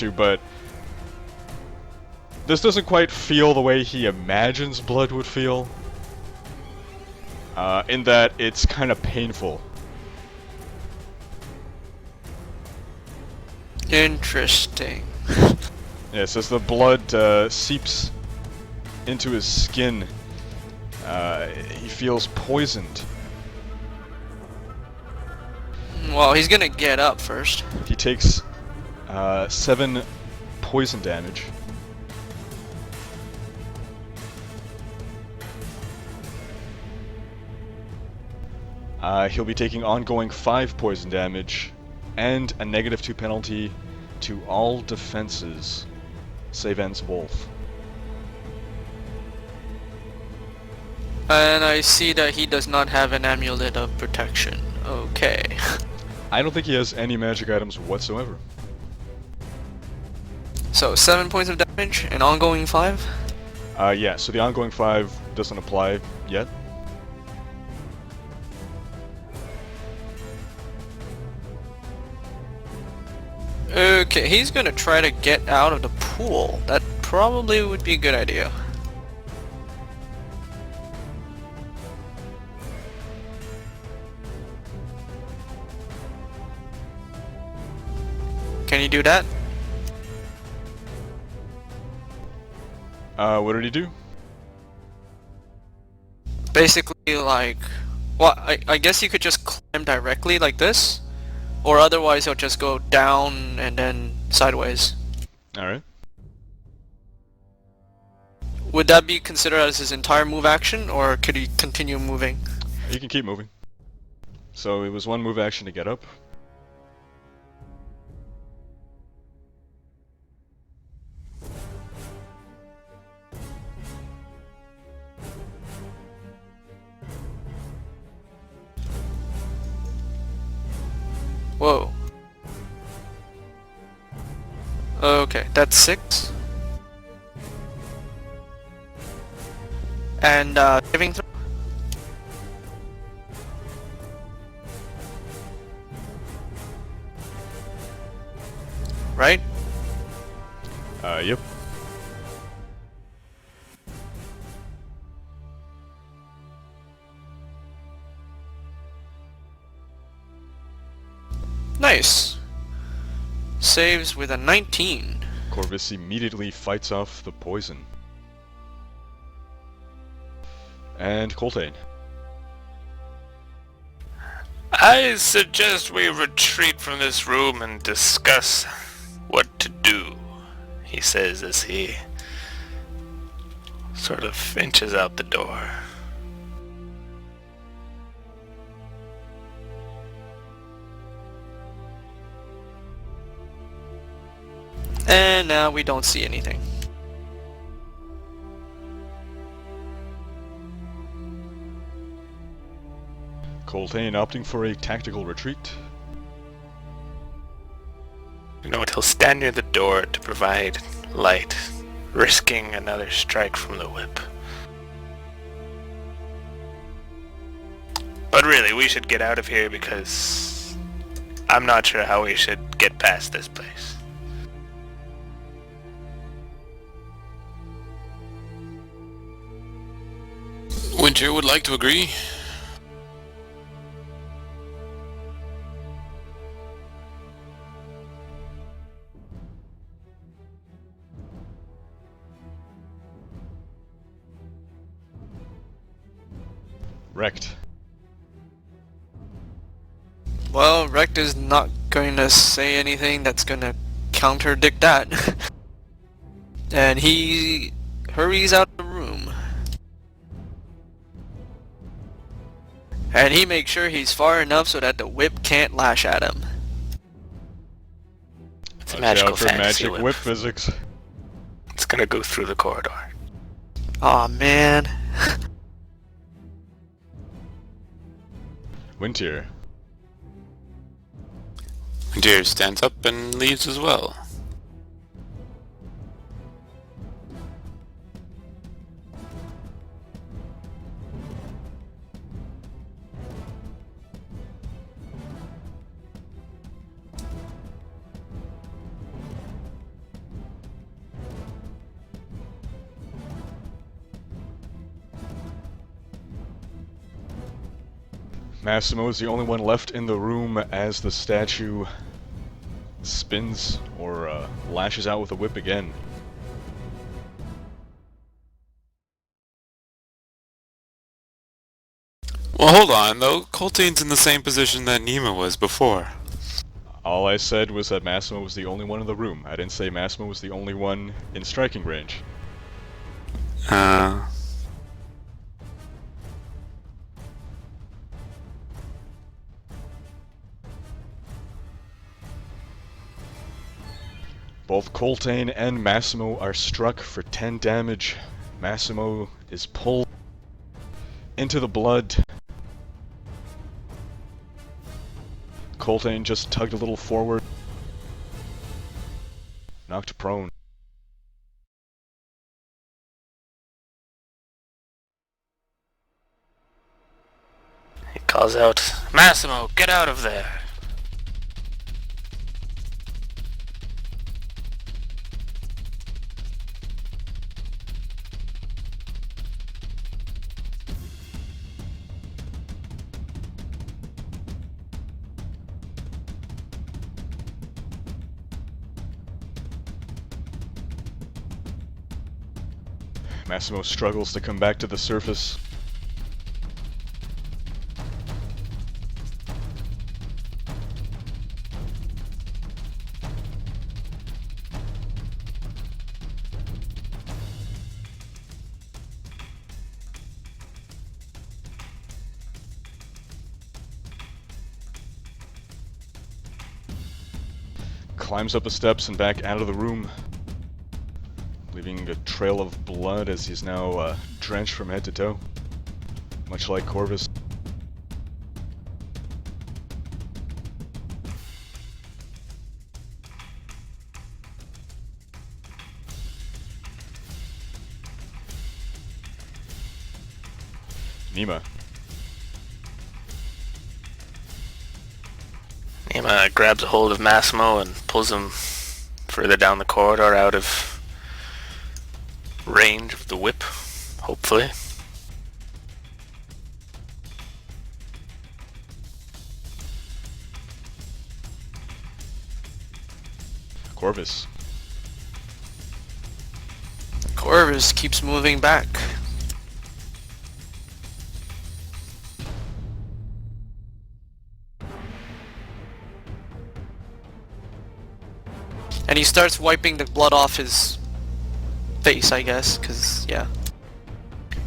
to, but this doesn't quite feel the way he imagines blood would feel. In that it's kind of painful. Interesting. Yes, as the blood seeps into his skin, he feels poisoned. Well, he's gonna get up first. He takes 7 poison damage. He'll be taking ongoing 5 poison damage and a -2 penalty to all defenses, save ends wolf. And I see that he does not have an amulet of protection. Okay. I don't think he has any magic items whatsoever. So 7 points of damage and ongoing 5? Yeah, so the ongoing 5 doesn't apply yet. Okay, he's gonna try to get out of the pool. That probably would be a good idea. Can you do that? What did he do? Basically, like... Well, I guess you could just climb directly like this. Or otherwise he'll just go down and then sideways. Alright. Would that be considered as his entire move action, or could he continue moving? He can keep moving. So it was 1 move action to get up. Whoa. Okay, that's 6. And saving throw. Right? Yep. Nice. Saves with a 19. Corvus immediately fights off the poison. And Coltaine. I suggest we retreat from this room and discuss what to do, he says as he sort of inches out the door. And now we don't see anything. Coltaine opting for a tactical retreat. You know what, he'll stand near the door to provide light, risking another strike from the whip. But really, we should get out of here because I'm not sure how we should get past this place. Winter would like to agree. Wrecked. Well, Rect is not going to say anything that's going to contradict that. And he hurries out of the room. And he makes sure he's far enough so that the whip can't lash at him. It's a Watch magical out for fantasy magic whip physics. It's gonna go through the corridor. Aw, man. Winter. Winter stands up and leaves as well. Massimo is the only one left in the room as the statue spins or lashes out with a whip again. Well, hold on, though. Coltaine's in the same position that Nima was before. All I said was that Massimo was the only one in the room. I didn't say Massimo was the only one in striking range. Both Coltaine and Massimo are struck for 10 damage. Massimo is pulled into the blood. Coltaine just tugged a little forward. Knocked prone. He calls out, Massimo, get out of there! Massimo struggles to come back to the surface. Climbs up the steps and back out of the room, leaving a trail of blood as he's now drenched from head to toe, much like Corvus. Nima. Nima grabs a hold of Massimo and pulls him further down the corridor out of range of the whip, hopefully. Corvus. Corvus keeps moving back. And he starts wiping the blood off his face, I guess, because, yeah.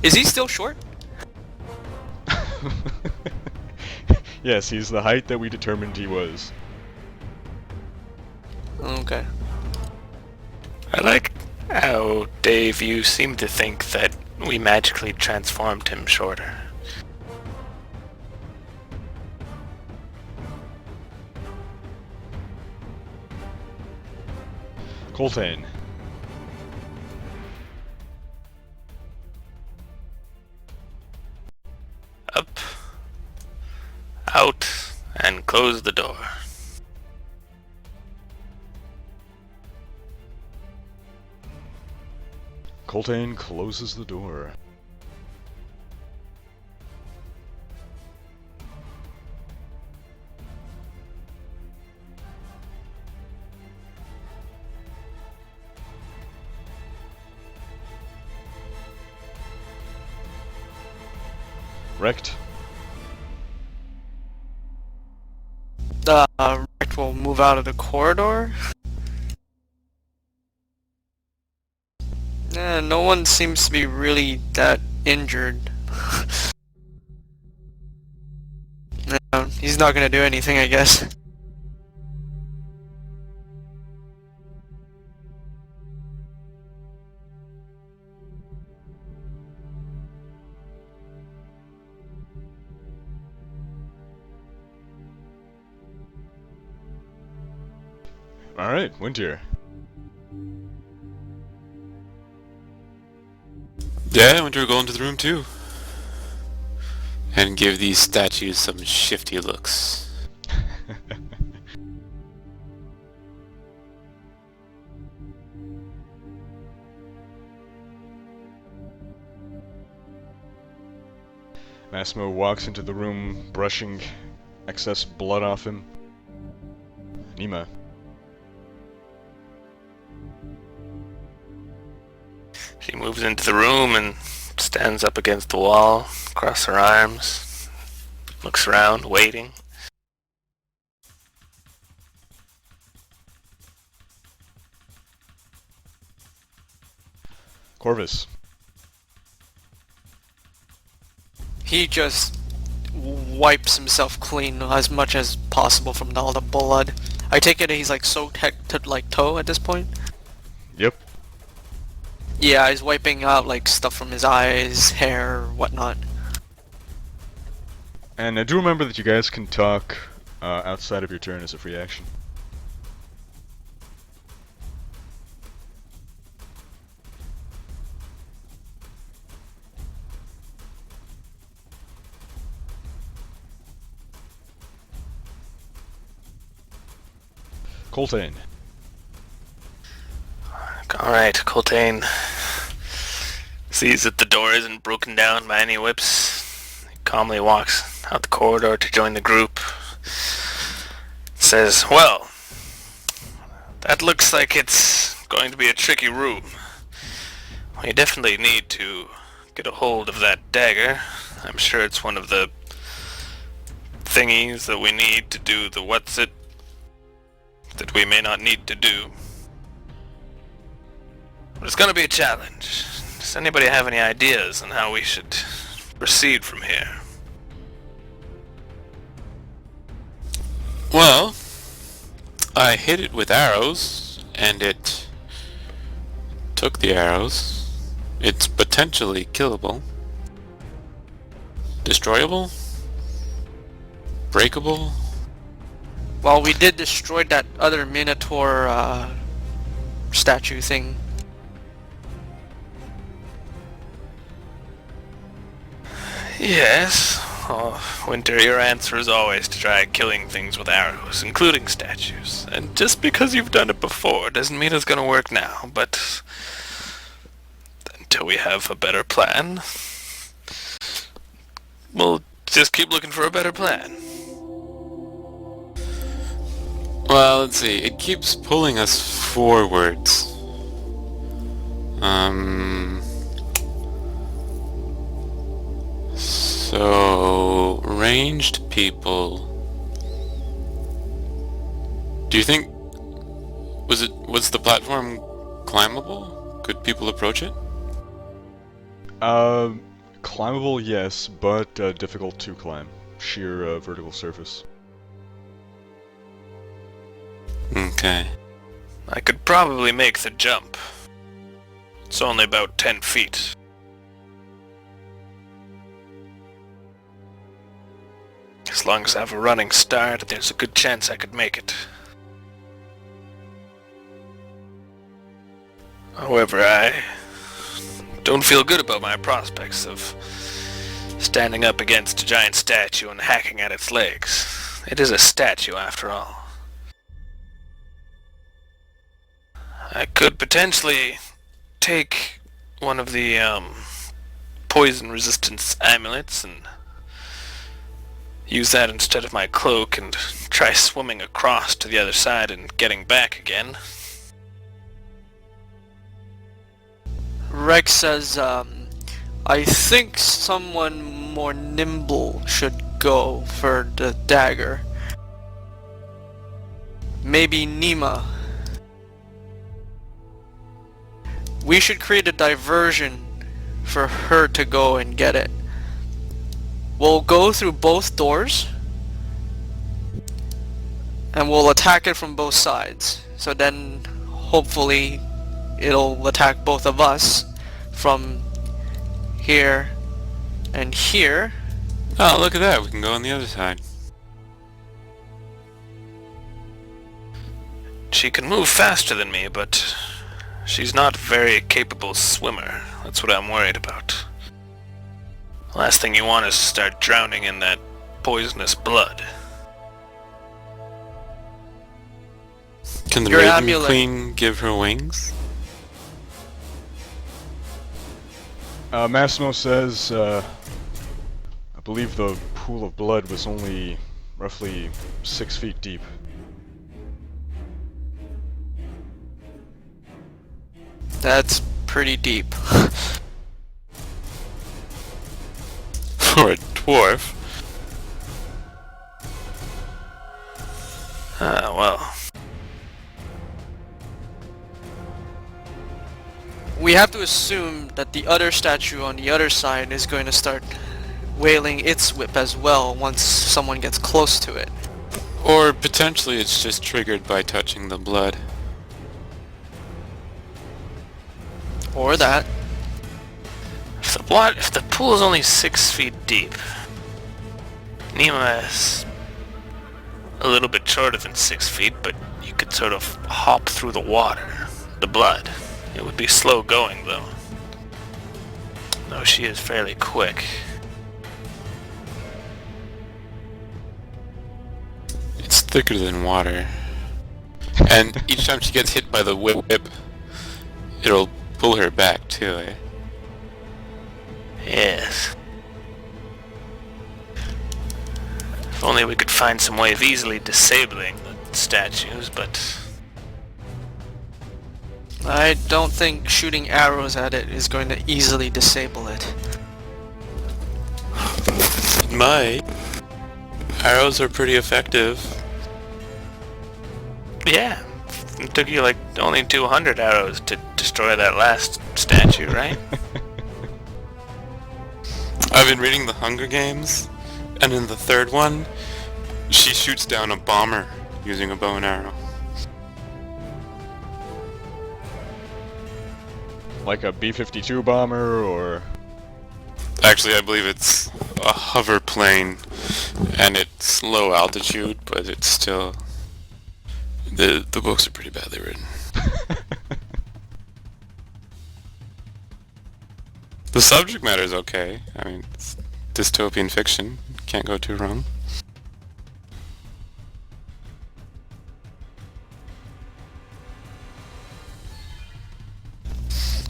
Is he still short? Yes, he's the height that we determined he was. Okay. I like how, Dave, you seem to think that we magically transformed him shorter. Coltaine. Up, out, and close the door. Coltaine closes the door. Wrecked. Rect will move out of the corridor. No one seems to be really that injured. No, he's not gonna do anything, I guess. Alright, Winter. Yeah, Winter will go into the room too. And give these statues some shifty looks. Massimo walks into the room, brushing excess blood off him. Nima. She moves into the room and stands up against the wall, across her arms, looks around, waiting. Corvus. He just wipes himself clean as much as possible from all the blood. I take it he's like soaked head to like toe at this point? Yep. Yeah, he's wiping out like stuff from his eyes, hair, whatnot. And do remember that you guys can talk outside of your turn as a free action. Coltaine. Alright, Coltaine sees that the door isn't broken down by any whips. He calmly walks out the corridor to join the group. Says, well, that looks like it's going to be a tricky room. We definitely need to get a hold of that dagger. I'm sure it's one of the thingies that we need to do the what's-it that we may not need to do. But it's gonna be a challenge. Does anybody have any ideas on how we should proceed from here? Well, I hit it with arrows, and it took the arrows. It's potentially killable. Destroyable? Breakable? Well, we did destroy that other minotaur statue thing. Yes. Oh, Winter, your answer is always to try killing things with arrows, including statues. And just because you've done it before doesn't mean it's gonna work now, but until we have a better plan, we'll just keep looking for a better plan. Well, let's see. It keeps pulling us forwards. So, ranged people. Do you think... Was the platform climbable? Could people approach it? Climbable, yes, but difficult to climb. Sheer vertical surface. Okay. I could probably make the jump. It's only about 10 feet. As long as I have a running start, there's a good chance I could make it. However, I don't feel good about my prospects of standing up against a giant statue and hacking at its legs. It is a statue, after all. I could potentially take one of the poison resistance amulets and use that instead of my cloak and try swimming across to the other side and getting back again. Rex says, I think someone more nimble should go for the dagger. Maybe Nima. We should create a diversion for her to go and get it. We'll go through both doors and we'll attack it from both sides. So then hopefully it'll attack both of us from here and here. Oh, look at that. We can go on the other side. She can move faster than me, but she's not a very capable swimmer. That's what I'm worried about. Last thing you want is to start drowning in that poisonous blood. Can the Your Raven amulet. Queen give her wings? Massimo says, believe the pool of blood was only roughly 6 feet deep. That's pretty deep. For a dwarf. Well. We have to assume that the other statue on the other side is going to start wailing its whip as well once someone gets close to it. Or potentially it's just triggered by touching the blood. Or that. If the pool is only 6 feet deep, Nima is a little bit shorter than 6 feet, but you could sort of hop through the water, the blood. It would be slow going though. Though she is fairly quick. It's thicker than water. And each time she gets hit by the whip, it'll pull her back too, eh? Yes. If only we could find some way of easily disabling the statues, but... I don't think shooting arrows at it is going to easily disable it. My arrows are pretty effective. Yeah. It took you like only 200 arrows to destroy that last statue, right? I've been reading the Hunger Games, and in the third one, she shoots down a bomber using a bow and arrow. Like a B-52 bomber, or... Actually, I believe it's a hover plane, and it's low altitude, but it's still... The books are pretty badly written. The subject matter is okay. I mean, it's dystopian fiction. Can't go too wrong.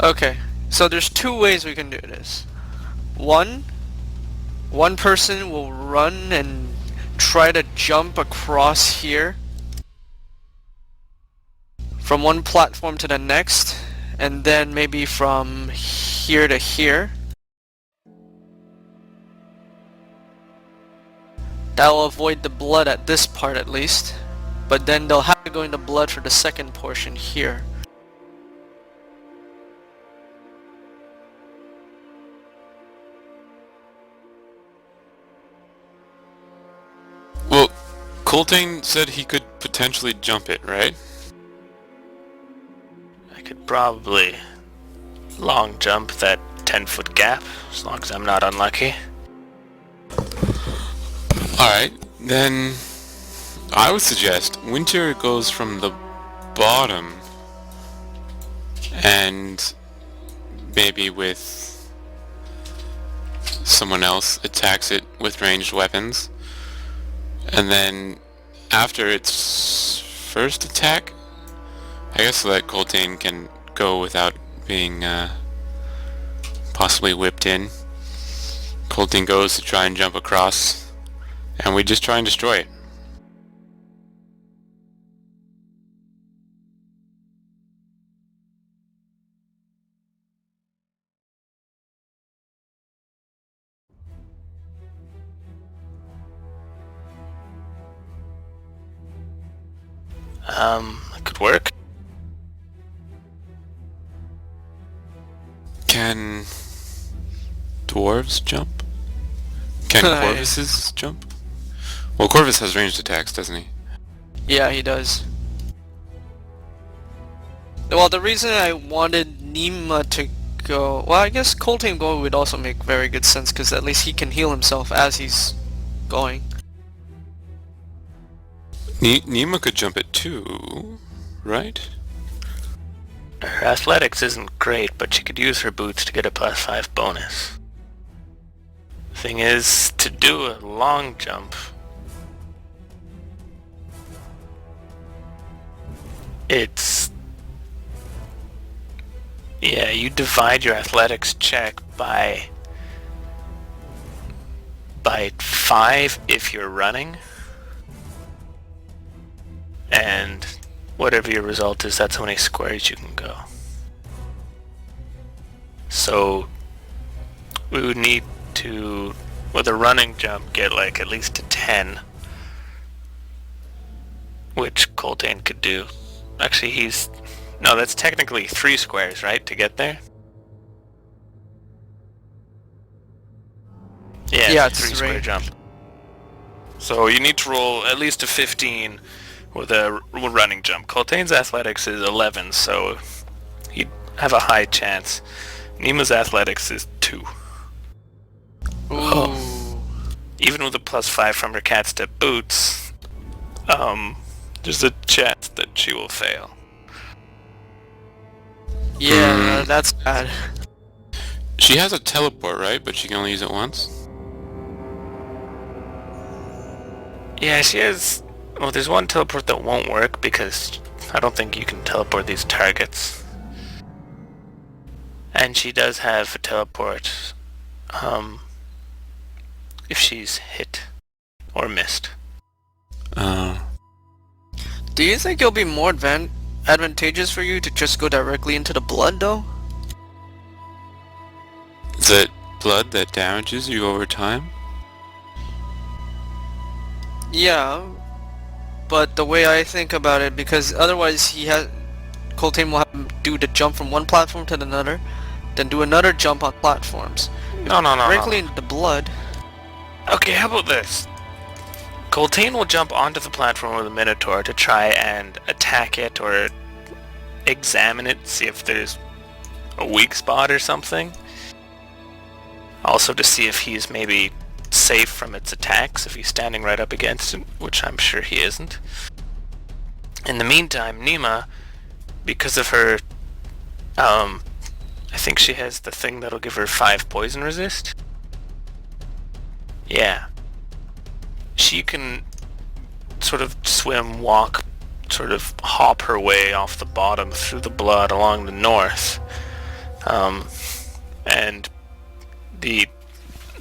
Okay, so there's two ways we can do this. One person will run and try to jump across here from one platform to the next, and then maybe from here to here. That will avoid the blood at this part at least, but then they'll have to go into blood for the second portion here. Well, Coltaine said he could potentially jump it, right? I could probably long jump that 10-foot gap, as long as I'm not unlucky. Alright, then I would suggest Winter goes from the bottom and maybe with someone else attacks it with ranged weapons, and then after its first attack, I guess that Coltaine can go without being possibly whipped in. Coltaine goes to try and jump across, and we just try and destroy it. It could work. Can dwarves jump? Can Corvuses jump? Well, Corvus has ranged attacks, doesn't he? Yeah, he does. Well, the reason I wanted Nima to go... Well, I guess Coltaine going would also make very good sense, because at least he can heal himself as he's going. Nima could jump it too, right? Her athletics isn't great, but she could use her boots to get a +5 bonus. Thing is, to do a long jump, it's... Yeah, you divide your athletics check by by 5 if you're running. And whatever your result is, that's how many squares you can go. So we would need to, with a running jump, get like at least to 10. Which Coltaine could do. Actually, no, that's technically 3 squares, right, to get there? Yeah, it's a 3 square jump. So you need to roll at least a 15 with a running jump. Coltaine's athletics is 11, so he'd have a high chance. Nima's athletics is 2. Ooh. Even with a +5 from her cat step boots, there's a chance that she will fail. Yeah, that's bad. She has a teleport, right? But she can only use it once? Yeah, she has... Well, there's one teleport that won't work because I don't think you can teleport these targets. And she does have a teleport if she's hit or missed. Do you think it'll be more advantageous for you to just go directly into the blood, though? Is it blood that damages you over time? Yeah, but the way I think about it, because otherwise Coltaine will have to do the jump from one platform to another, then do another jump on platforms. No. Directly into the blood. Okay, how about this? Coltaine will jump onto the platform with the minotaur to try and attack it or examine it, see if there's a weak spot or something. Also to see if he's maybe safe from its attacks, if he's standing right up against it, which I'm sure he isn't. In the meantime, Nima, because of her, I think she has the thing that'll give her 5 poison resist. Yeah. She can sort of swim, walk, sort of hop her way off the bottom through the blood along the north. And the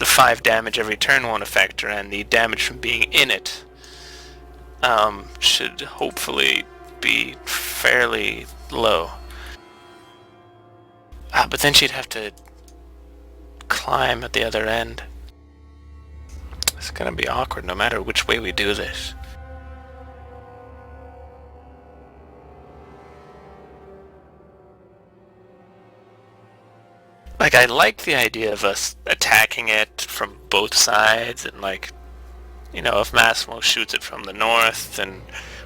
5 damage every turn won't affect her, and the damage from being in it should hopefully be fairly low. But then she'd have to climb at the other end. It's gonna be awkward no matter which way we do this. Like, I like the idea of us attacking it from both sides, and like, you know, if Massimo shoots it from the north, and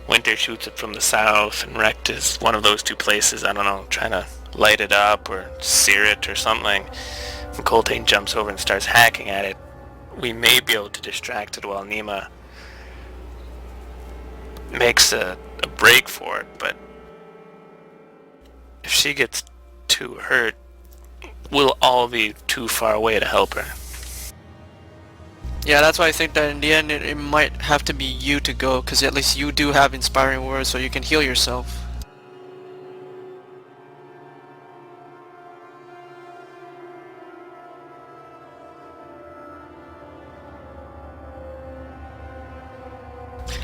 Winter shoots it from the south, and Rect is one of those 2 places, I don't know, trying to light it up or sear it or something, and Coltaine jumps over and starts hacking at it, we may be able to distract it while Nima makes a break for it, but if she gets too hurt, we'll all be too far away to help her. Yeah, that's why I think that in the end it might have to be you to go, because at least you do have inspiring words so you can heal yourself.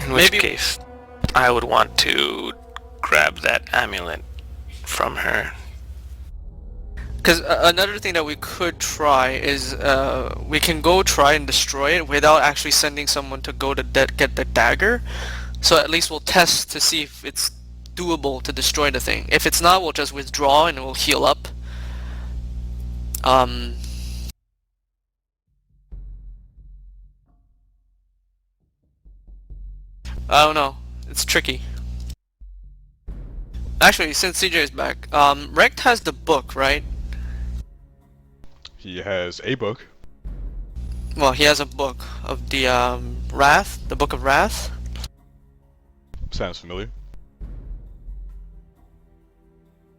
In which case, I would want to grab that amulet from her. Because another thing that we could try is we can go try and destroy it without actually sending someone to go to get the dagger. So at least we'll test to see if it's doable to destroy the thing. If it's not, we'll just withdraw and we'll heal up. I don't know. It's tricky. Actually, since CJ is back, Rect has the book, right? He has a book. Well, he has a book of the Wrath, the Book of Wrath. Sounds familiar.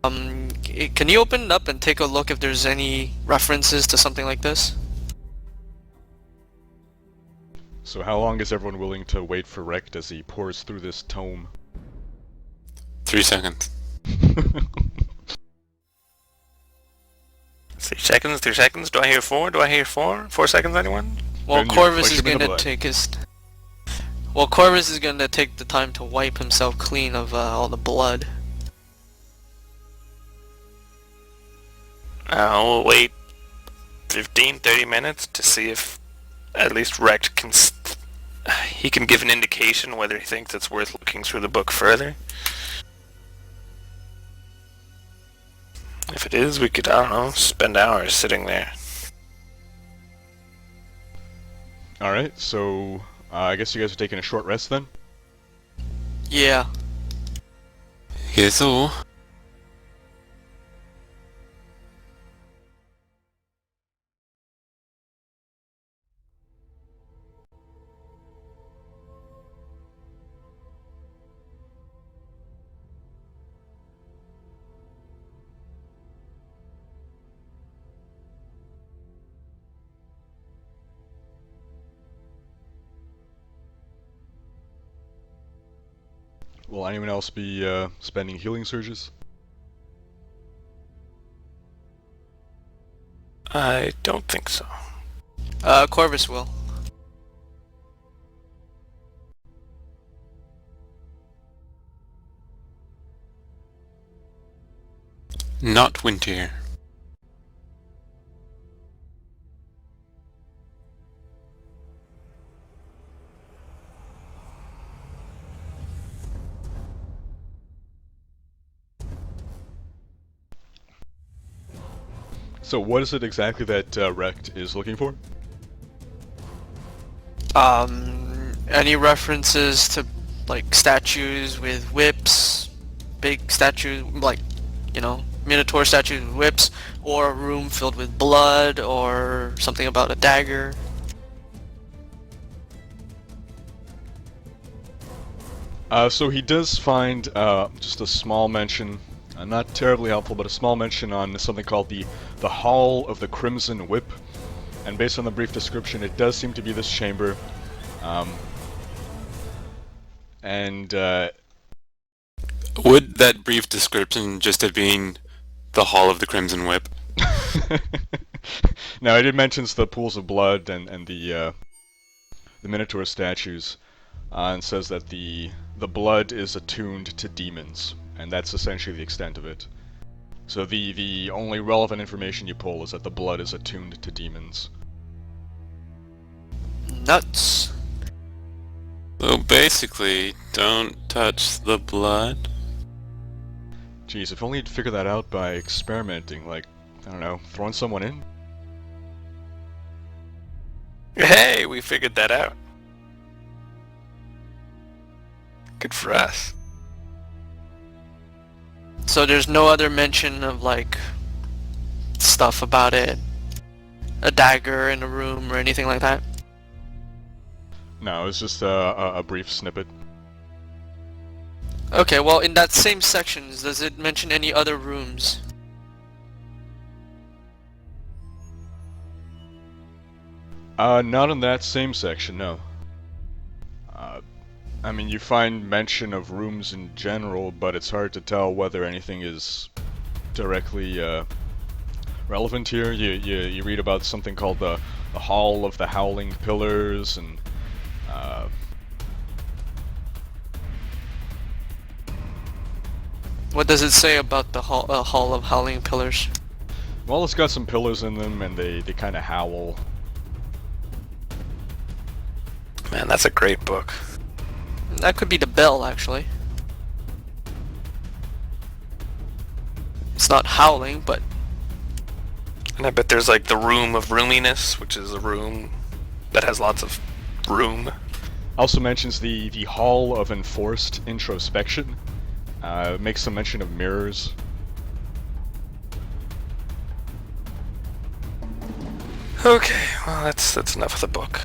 Can you open it up and take a look if there's any references to something like this? So how long is everyone willing to wait for Rect as he pours through this tome? 3 seconds. 3 seconds, 3 seconds. Do I hear 4? Do I hear 4? 4 seconds, anyone? Well, Then you Corvus flush is him in the gonna blood. take his. Well, Corvus is gonna take the time to wipe himself clean of all the blood. I'll wait 15-30 minutes to see if at least Rect can he can give an indication whether he thinks it's worth looking through the book further. If it is, we could, I don't know, spend hours sitting there. Alright, so I guess you guys are taking a short rest then? Yeah. Yes, so. Will anyone else be spending healing surges? I don't think so. Corvus will. Not winter. So what is it exactly that Rect is looking for? Any references to like statues with whips, big statues like, you know, minotaur statues with whips, or a room filled with blood, or something about a dagger? So he does find just a small mention, not terribly helpful, but a small mention on something called the Hall of the Crimson Whip. And based on the brief description, it does seem to be this chamber. Would that brief description just have been the Hall of the Crimson Whip? Now, it mentions the pools of blood and the Minotaur statues, and says that the blood is attuned to demons, and that's essentially the extent of it. So the only relevant information you pull is that the blood is attuned to demons. Nuts. So basically, don't touch the blood. Geez, if only you'd figure that out by experimenting, like, I don't know, throwing someone in? Hey, we figured that out. Good for us. So there's no other mention of like stuff about it, a dagger in a room or anything like that? No, it's just a brief snippet. Okay, well in that same section, does it mention any other rooms? Not in that same section, no. I mean, you find mention of rooms in general, but it's hard to tell whether anything is directly relevant here. You read about something called the Hall of the Howling Pillars, and What does it say about the Hall of Howling Pillars? well, it's got some pillars in them, and they kind of howl. Man, that's a great book. That could be the bell, actually. It's not howling, but And I bet there's like the Room of Roominess, which is a room that has lots of room. Also mentions the Hall of Enforced Introspection. Makes some mention of mirrors. Okay, well that's enough of the book.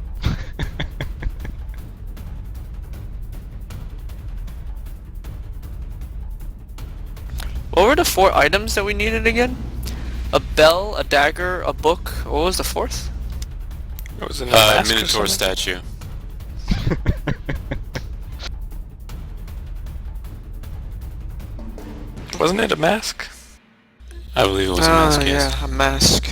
what were the 4 items that we needed again? A bell, a dagger, a book. What was the 4th? It was in a mask or Minotaur something? statue. Wasn't it a mask? I believe it was a mask, yes. Yeah, a mask.